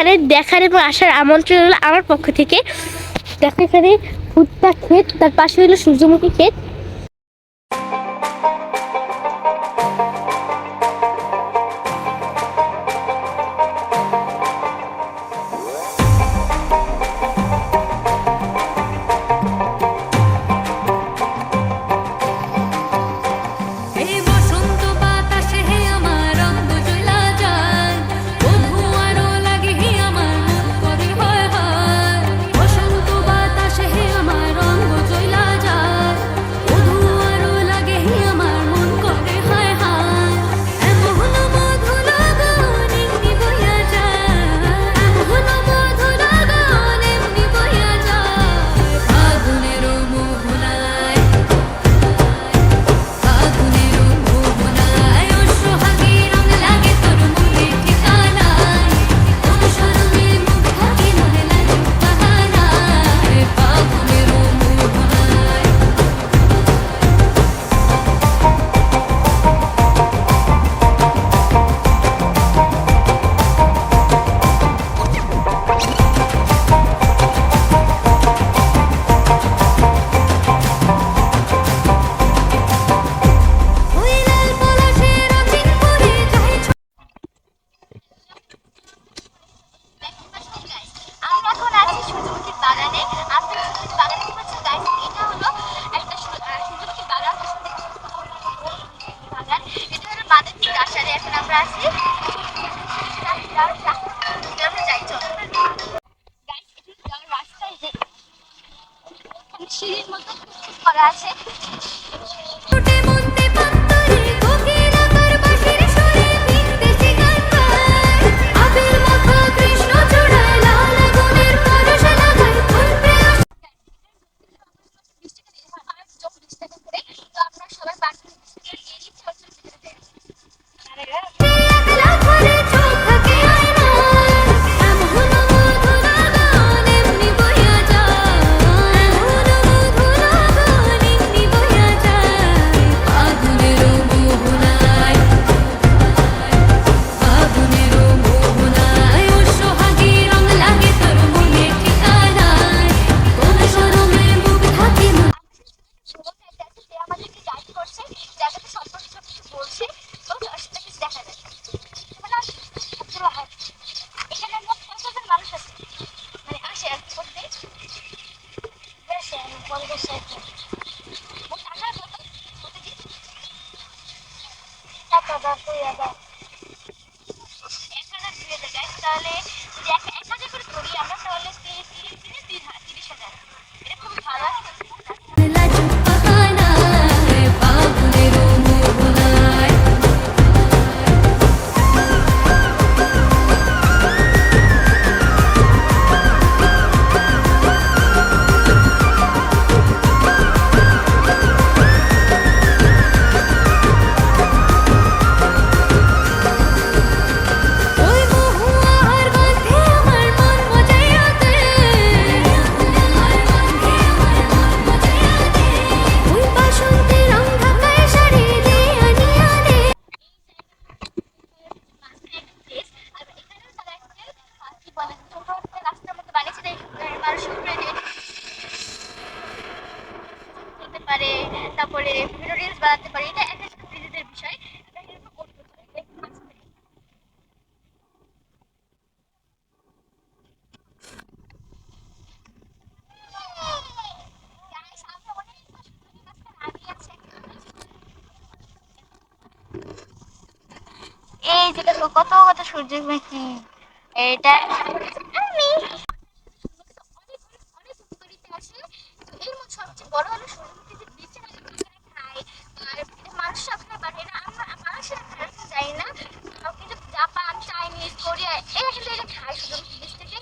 এখানে দেখার এবং আসার আমন্ত্রণ হলো আমার পক্ষ থেকে। দেখো এখানে ভুট্টা ক্ষেত, তার পাশে হলো সূর্যমুখী ক্ষেত। এখন আমরা আছি রাস্তায় যে সিঁড়ির মতো করা আছে। তাহলে যদি 1,000 করে ধরি আমরা, তাহলে 30,000 এটা খুব ভালো। তারপরে বিভিন্ন রিলস বানাতে পারি, এটা একটা নিজেদের বিষয়। এই যেটা কত কত সূর্যমুখী, এটা আমি এর মধ্যে সবচেয়ে বড় হলো সূর্যমুখী যে বীজটা খায়, আর মানুষ সবসময় পারে না, আমরা মানুষের যাই না, কিন্তু জাপান, চাইনিজ, কোরিয়া এরা কিন্তু এটা খায় সূর্যমুখী বীজ থেকে।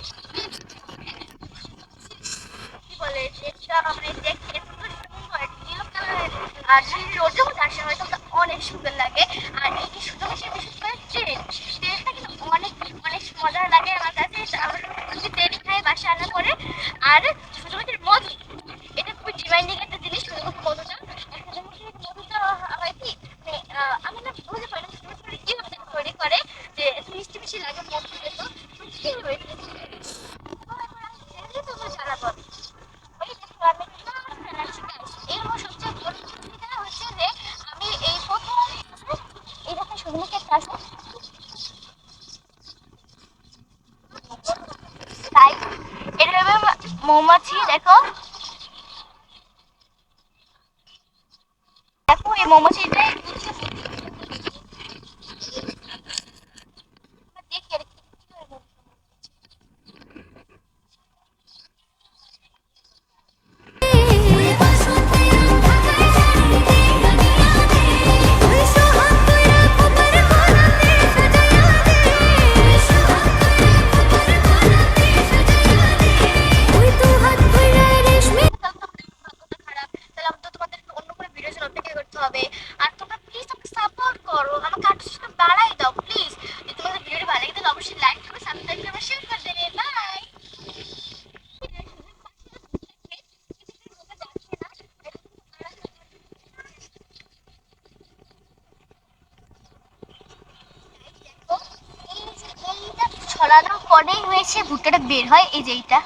কি বলে যেটা মানে দেখতে সুন্দর নীল কালারের, আর সেই রোদের মধ্যে আসে হয়তো অনেক সুন্দর লাগে। আর এই যে সূর্যমুখীর বিশেষ করে ট্রেনটা কিন্তু অনেক অনেক মজার লাগে আমার কাছে। আমরা ট্রেন খাই বাসা আনা করে। আর সূর্যমুখীর মধু, এটা খুবই ডিমান্ডিং একটা জিনিস। সূর্যমুখীর মধুটা, সূর্যমুখীর মধুটা হয় কি, আমি না বুঝতে পারি না সূর্যমুখী কিভাবে তৈরি করে, যে এত মিষ্টি মিষ্টি লাগে মধু, এত কিভাবে মৌমাছি দেখো, দেখো এই মৌমাছিটাই দেখি আর কি হয়। খারাপ, তাহলে আমি তো তোমাদেরকে অন্য কোনো ভিডিওর জন্য অপেক্ষা করতে হবে। আর তোমরা প্লিজ আমাকে সাপোর্ট করো, আমাকে আর্টিস্টটা বাড়াই দাও প্লিজ। যদি তোমাদের ভিডিওটি ভালো লাগে তাহলে অবশ্যই লাইক করবে, সাবস্ক্রাইব করবে, শেয়ার করে দেবে। বাই। এই যে এইটা ছড়ানোর পরেই হয়েছে ভুট্টাটা বের হয়, এই যে এইটা।